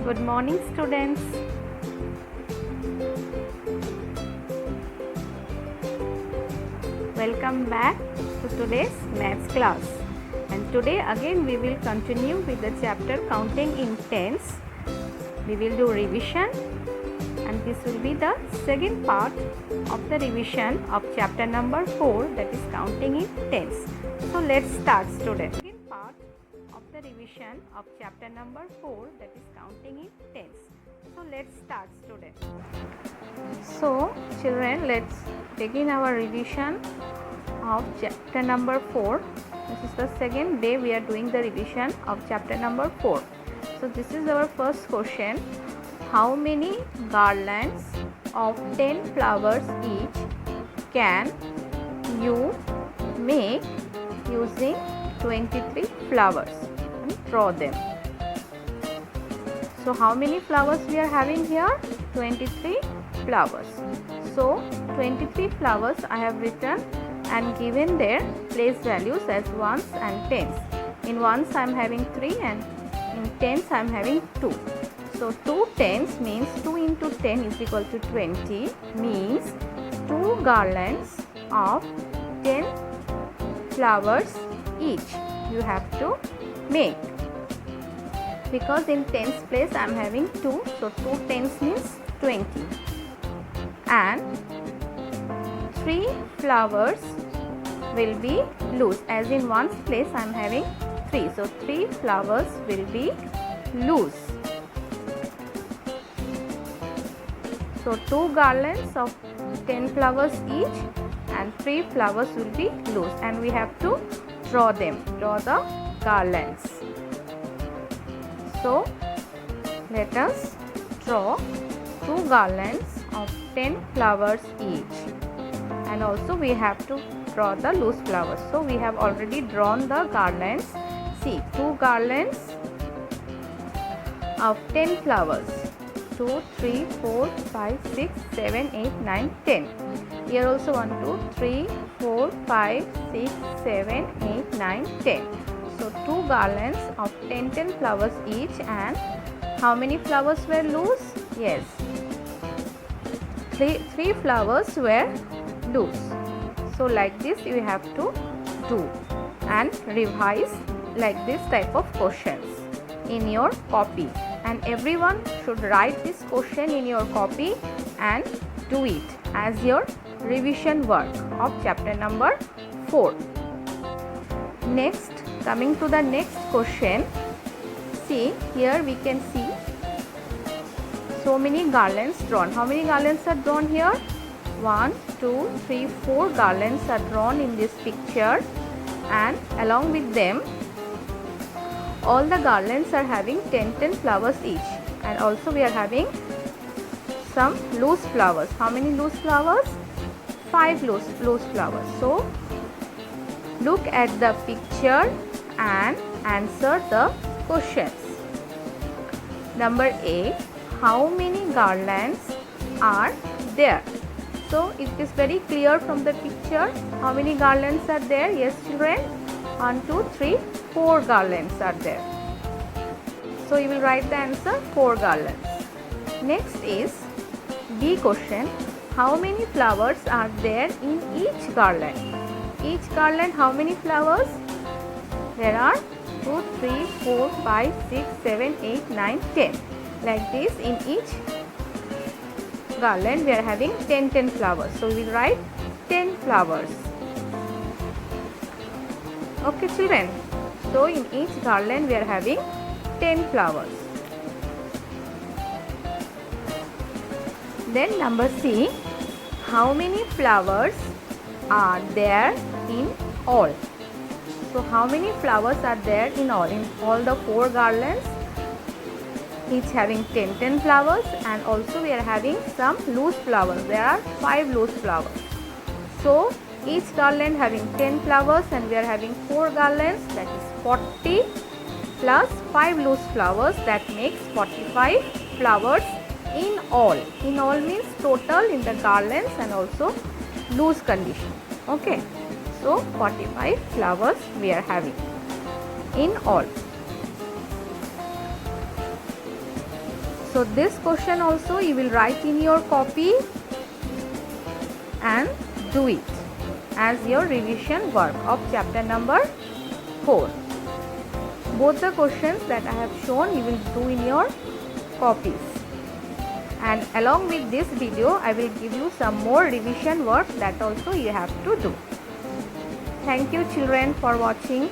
Good morning, students. Welcome back to today's maths class. And today again we will continue with the chapter counting in tens. We will do revision, and this will be the second part of the revision of chapter number 4, that is counting in tens. So let's start, students. Second part of the revision of chapter number 4, that is counting in tens. So let's start, students. So children, let's begin our revision of chapter number 4. This is the second day we are doing the revision of chapter number 4. So this is our first question. How many garlands of 10 flowers each can you make using 23 flowers? And draw them. So how many flowers we are having here? 23 flowers. So 23 flowers I have written and given their place values as ones and tens. In ones I am having 3 and in tens I am having 2. So 2 tens means 2 into 10 is equal to 20, means 2 garlands of 10 flowers each you have to make. Because in tens place I am having 2, so 2 tens means 20. And 3 flowers will be loose, as in ones place I am having 3, so 3 flowers will be loose. So 2 garlands of 10 flowers each and 3 flowers will be loose, and we have to draw them, draw the garlands. So let us draw 2 garlands of 10 flowers each, and also we have to draw the loose flowers. So we have already drawn the garlands. See, 2 garlands of 10 flowers, 2, 3, 4, 5, 6, 7, 8, 9, 10. Here also 1, 2, 3, 4, 5, 6, 7, 8, 9, 10. So 2 garlands of 10 flowers each, and how many flowers were loose? Yes, 3 flowers were loose. So like this you have to do and revise like this type of questions in your copy, and everyone should write this question in your copy and do it as your revision work of chapter number 4. Next, coming to the next question, see here we can see so many garlands drawn. How many garlands are drawn here? 1, 2, 3, 4 garlands are drawn in this picture, and along with them all the garlands are having 10 flowers each, and also we are having some loose flowers. How many loose flowers? 5 loose flowers. So look at the picture and answer the questions. Number A, how many garlands are there? So it is very clear from the picture how many garlands are there. Yes, children, 1, 2, 3, 4 garlands are there. So you will write the answer 4 garlands. Next is B question, how many flowers are there in each garland? Each garland, how many flowers? There are 2, 3, 4, 5, 6, 7, 8, 9, 10. Like this, in each garland we are having 10 flowers. So we will write 10 flowers. Okay, children. So in each garland we are having 10 flowers. Then number C, how many flowers are there in all? So how many flowers are there in all? In all the 4 garlands, each having 10 flowers, and also we are having some loose flowers. There are 5 loose flowers. So each garland having 10 flowers, and we are having 4 garlands, that is 40 plus 5 loose flowers, that makes 45 flowers in all. In all means total in the garlands and also loose condition. Okay, so 45 flowers we are having in all. So this question also you will write in your copy and do it as your revision work of chapter number 4. Both the questions that I have shown you will do in your copies, and along with this video I will give you some more revision work that also you have to do. Thank you children for watching.